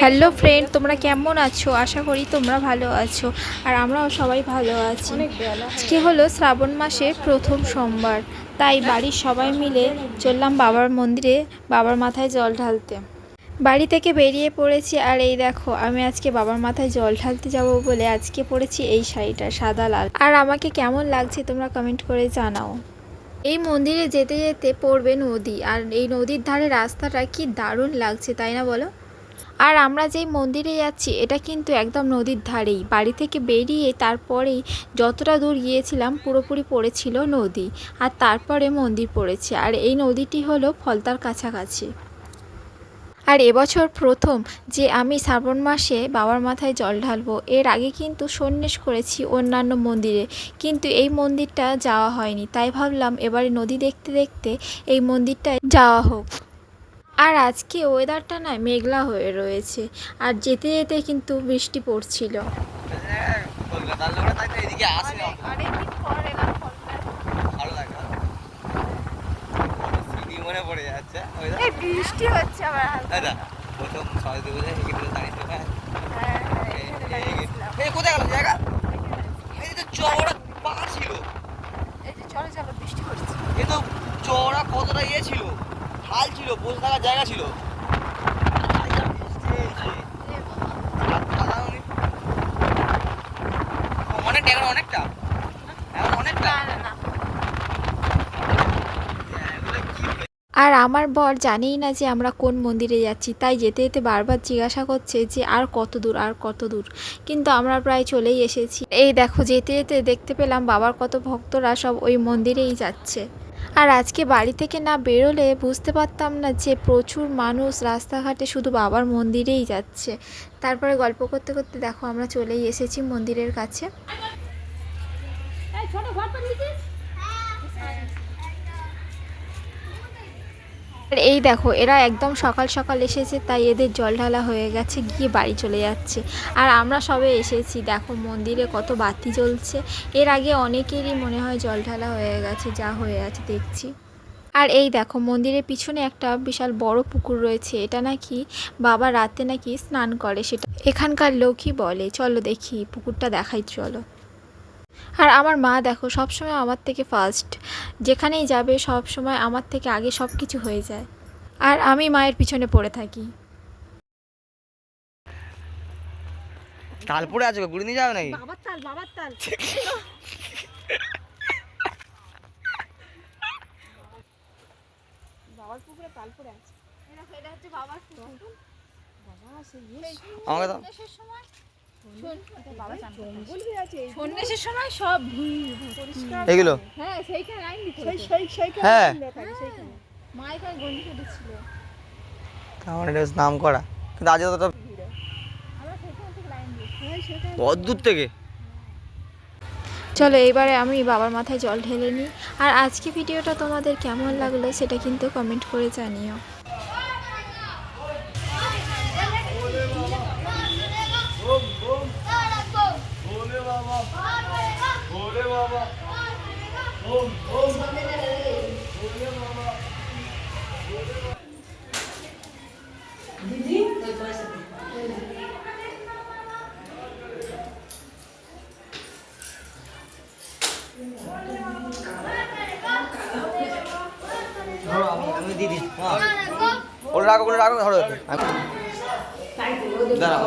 Hello friend, তোমরা কেমন আছো? আশা করি তোমরা ভালো আছো আর আমরাও সবাই ভালো আছি। আজকে হলো শ্রাবণ মাসের প্রথম সোমবার, তাই বাড়ির সবাই মিলে চললাম বাবার মন্দিরে বাবার মাথায় জল ঢালতে। বাড়ি থেকে বেরিয়ে পড়েছি আর এই দেখো আমি আজকে বাবার মাথায় জল ঢালতে যাব বলে আজকে পরেছি এই শাড়িটা সাদা লাল। আর আমাকে কেমন লাগছে তোমরা কমেন্ট করে জানাও। এই মন্দিরে যেতে যেতে পড়বে নদী, আর এই নদীর ধারে রাস্তাটা কি দারুণ লাগছে, তাই না বলো? আর আমরা যেই মন্দিরে যাচ্ছি এটা কিন্তু একদম নদীর ধারেই। বাড়ি থেকে বেরিয়ে তারপরেই যতটা দূর গিয়েছিলাম পুরোপুরি পড়েছিল নদী, আর তারপরে মন্দির পড়েছে। আর এই নদীটি হলো ফলতার কাছাকাছি। আর এবছর প্রথম যে আমি শ্রাবণ মাসে বাবার মাথায় জল ঢালবো। এর আগে কিন্তু সন্ন্যাস করেছি অন্যান্য মন্দিরে, কিন্তু এই মন্দিরটা যাওয়া হয়নি, তাই ভাবলাম এবারে নদী দেখতে দেখতে এই মন্দিরটায় যাওয়া হোক। আর আজকে ওয়েদারটা না মেঘলা হয়ে রয়েছে, আর যেতে যেতে কিন্তু বৃষ্টি পড়ছিল। বৃষ্টি হচ্ছে চওড়া কতটা ইয়ে ছিল, ঢাল ছিল, বসে থাকার জায়গা ছিল। অনেকটা আর আমার বর জানেই না যে আমরা কোন মন্দিরে যাচ্ছি, তাই যেতে যেতে বারবার জিজ্ঞাসা করছে যে আর কত দূর, আর কত দূর। কিন্তু আমরা প্রায় চলেই এসেছি। এই দেখো যেতে যেতে দেখতে পেলাম বাবার কত ভক্তরা সব ওই মন্দিরেই যাচ্ছে। আর আজকে বাড়ি থেকে না বেরোলে বুঝতে পারতাম না যে প্রচুর মানুষ রাস্তাঘাটে শুধু বাবার মন্দিরেই যাচ্ছে। তারপরে গল্প করতে করতে দেখো আমরা চলেই এসেছি মন্দিরের কাছে। আর এই দেখো এরা একদম সকাল সকাল এসেছে, তাই এদের জল ঢালা হয়ে গেছে, গিয়ে বাড়ি চলে যাচ্ছে। আর আমরা সবে এসেছি, দেখো মন্দিরে কত বাতি জ্বলছে। এর আগে অনেকেরই মনে হয় জল ঢালা হয়ে গেছে, যা হয়ে আছে দেখছি। আর এই দেখো মন্দিরের পিছনে একটা বিশাল বড় পুকুর রয়েছে, এটা নাকি বাবা রাতে নাকি স্নান করে, সেটা এখানকার লোকই বলে। চলো দেখি পুকুরটা দেখাই চলো। আর আমার মা দেখো সবসময় আমার থেকে ফার্স্ট, যেখানেই যাবে সব সময় আমার থেকে আগে সব কিছু হয়ে যায়, আর আমি মায়ের পিছনে পড়ে থাকি। তাল পড়ে আছে, গুড়ি নিয়ে যাবে নাকি? বাবার তাল বাবার পুকুরে তাল পড়ে আছে। এটা হচ্ছে বাবার পুকুর। বাবা আমাকে তো সন্ন্যাসের সময় সব এগুলো হ্যাঁ সেইখানে লাইন দিতে হ্যাঁ মা এখানে গন্ডি কেটেছিল। আমার এটা নাম করা, কিন্তু আজ তো দূর থেকে। চলো এবারে আমি বাবার মাথায় জল ঢেলে নিই। আর আজকে ভিডিওটা তোমাদের কেমন লাগলো সেটা কিন্তু কমেন্ট করে জানিও। আমি দিদি ওরা রাখো ধরো দাঁড়াও।